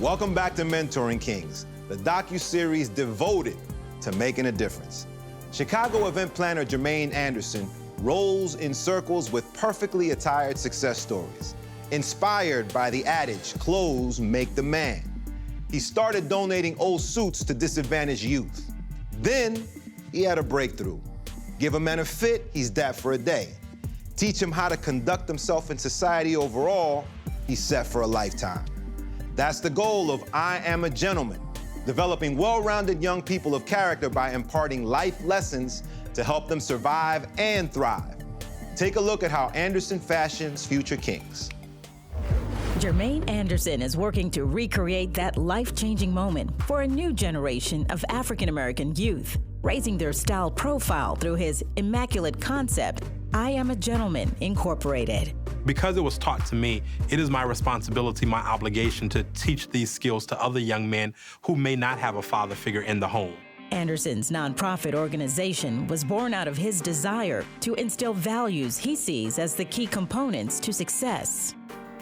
Welcome back to Mentoring Kings, the docu-series devoted to making a difference. Chicago event planner Jermaine Anderson rolls in circles with perfectly attired success stories, inspired by the adage, clothes make the man. He started donating old suits to disadvantaged youth. Then he had a breakthrough. Give a man a fit, he's dat for a day. Teach him how to conduct himself in society overall, he's set for a lifetime. That's the goal of I Am a Gentleman, developing well-rounded young people of character by imparting life lessons to help them survive and thrive. Take a look at how Anderson fashions future kings. Jermaine Anderson is working to recreate that life-changing moment for a new generation of African-American youth, raising their style profile through his immaculate concept, I Am a Gentleman Incorporated. Because it was taught to me, it is my responsibility, my obligation to teach these skills to other young men who may not have a father figure in the home. Anderson's nonprofit organization was born out of his desire to instill values he sees as the key components to success.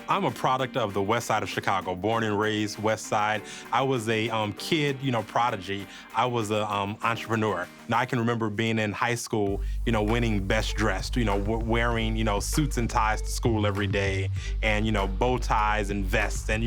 I'm a product of the west side of Chicago, born and raised west side. I was a kid, prodigy. I was an entrepreneur. Now, I can remember being in high school, winning best dressed, wearing, suits and ties to school every day and, bow ties and vests and,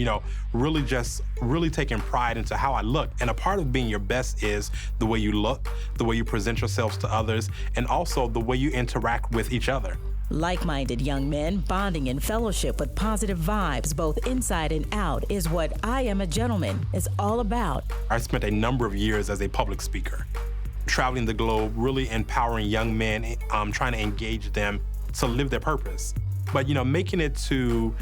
really taking pride into how I look. And a part of being your best is the way you look, the way you present yourselves to others, and also the way you interact with each other. Like-minded young men bonding in fellowship with positive vibes both inside and out is what I Am a Gentleman is all about. I spent a number of years as a public speaker, traveling the globe, really empowering young men, trying to engage them to live their purpose. But, making it to,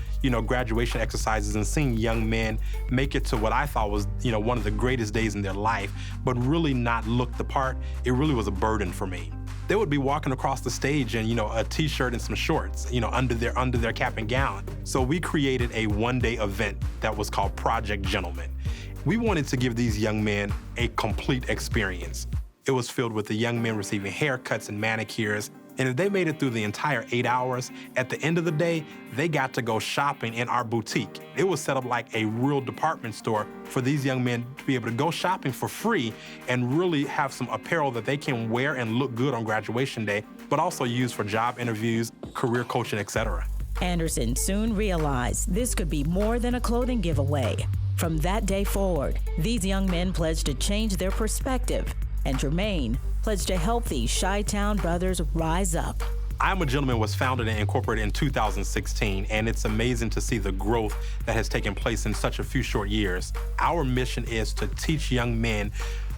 graduation exercises and seeing young men make it to what I thought was, one of the greatest days in their life, but really not look the part, it really was a burden for me. They would be walking across the stage in, a t-shirt and some shorts, under their cap and gown. So we created a one-day event that was called Project Gentleman. We wanted to give these young men a complete experience. It was filled with the young men receiving haircuts and manicures. And if they made it through the entire 8 hours, at the end of the day, they got to go shopping in our boutique. It was set up like a real department store for these young men to be able to go shopping for free and really have some apparel that they can wear and look good on graduation day, but also use for job interviews, career coaching, etc. Anderson soon realized this could be more than a clothing giveaway. From that day forward, these young men pledged to change their perspective, and Jermaine pledged to help these Chi-Town brothers rise up. I Am a Gentleman was founded and incorporated in 2016, and it's amazing to see the growth that has taken place in such a few short years. Our mission is to teach young men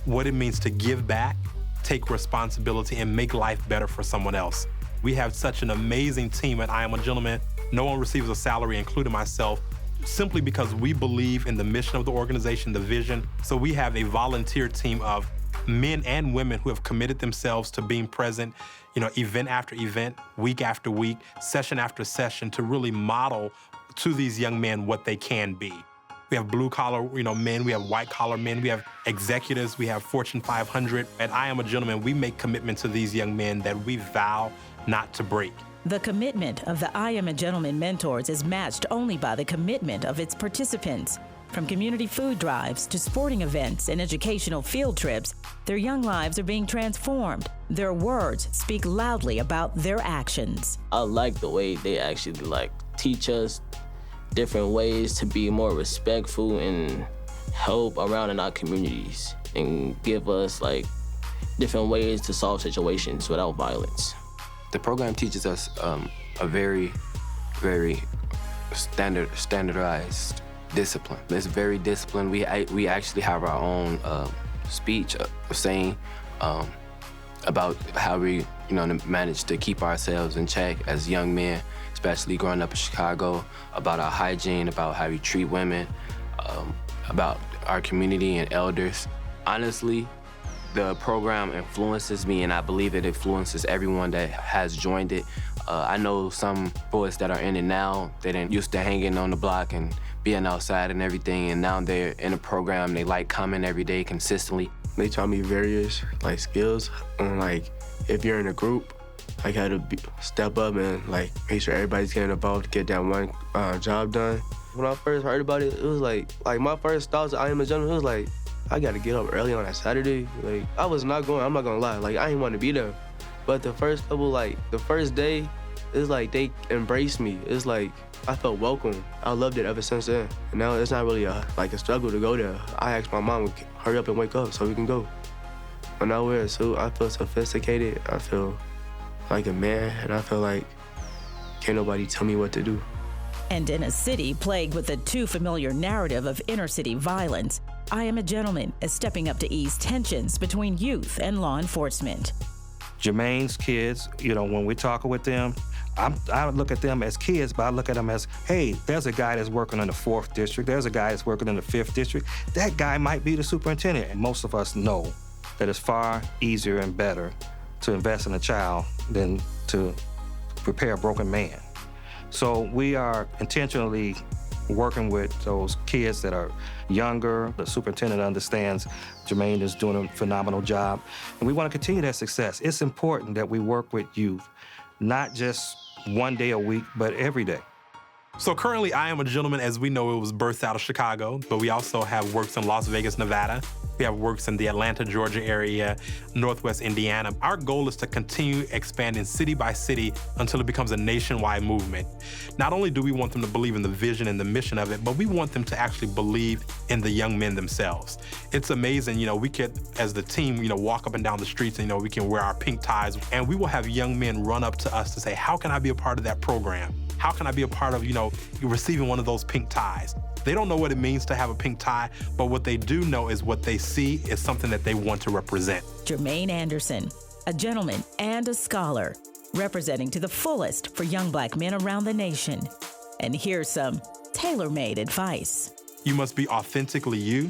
what it means to give back, take responsibility, and make life better for someone else. We have such an amazing team at I Am a Gentleman. No one receives a salary, including myself, simply because we believe in the mission of the organization, the vision. So we have a volunteer team of men and women who have committed themselves to being present, event after event, week after week, session after session, to really model to these young men what they can be. We have blue-collar, men, we have white-collar men, we have executives, we have Fortune 500. At I Am a Gentleman, we make commitment to these young men that we vow not to break. The commitment of the I Am a Gentleman mentors is matched only by the commitment of its participants. From community food drives to sporting events and educational field trips, their young lives are being transformed. Their words speak loudly about their actions. I like the way they actually teach us different ways to be more respectful and help around in our communities and give us different ways to solve situations without violence. The program teaches us a very, very standardized discipline. It's very disciplined. We actually have our own speech saying about how we manage to keep ourselves in check as young men, especially growing up in Chicago, about our hygiene, about how we treat women, about our community and elders. Honestly, the program influences me, and I believe it influences everyone that has joined it. I know some boys that are in it now, they didn't used to hanging on the block and being outside and everything, and now they're in a program, they like coming every day consistently. They taught me various skills on if you're in a group, how to step up and make sure everybody's getting involved to get that one job done. When I first heard about it, it was like my first thoughts, I Am a Gentleman, it was like, I gotta get up early on that Saturday. Like, I was not going, I'm not gonna lie. Like, I didn't want to be there. But the first couple, the first day, it's like they embraced me. It's like, I felt welcome. I loved it ever since then. And now it's not really a struggle to go there. I asked my mom, hurry up and wake up so we can go. When I wear a suit, I feel sophisticated. I feel like a man, and I feel like can't nobody tell me what to do. And in a city plagued with the too familiar narrative of inner-city violence, I Am a Gentleman is stepping up to ease tensions between youth and law enforcement. Jermaine's kids, when we're talking with them, I look at them as kids, but I look at them as, hey, there's a guy that's working in the 4th district, there's a guy that's working in the 5th district. That guy might be the superintendent. And most of us know that it's far easier and better to invest in a child than to prepare a broken man. So we are intentionally working with those kids that are younger. The superintendent understands Jermaine is doing a phenomenal job, and we want to continue that success. It's important that we work with youth, not just one day a week, but every day. So currently, I Am a Gentleman, as we know, it was birthed out of Chicago, but we also have works in Las Vegas, Nevada. We have works in the Atlanta, Georgia area, Northwest Indiana. Our goal is to continue expanding city by city until it becomes a nationwide movement. Not only do we want them to believe in the vision and the mission of it, but we want them to actually believe in the young men themselves. It's amazing, we could, as the team, walk up and down the streets and, we can wear our pink ties, and we will have young men run up to us to say, how can I be a part of that program? How can I be a part of, receiving one of those pink ties? They don't know what it means to have a pink tie, but what they do know is what they see is something that they want to represent. Jermaine Anderson, a gentleman and a scholar, representing to the fullest for young Black men around the nation. And here's some tailor-made advice. You must be authentically you,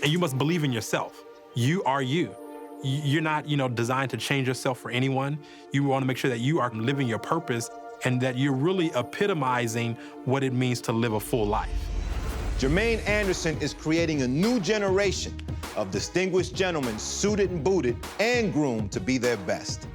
and you must believe in yourself. You are you. You're not, designed to change yourself for anyone. You want to make sure that you are living your purpose and that you're really epitomizing what it means to live a full life. Jermaine Anderson is creating a new generation of distinguished gentlemen suited and booted and groomed to be their best.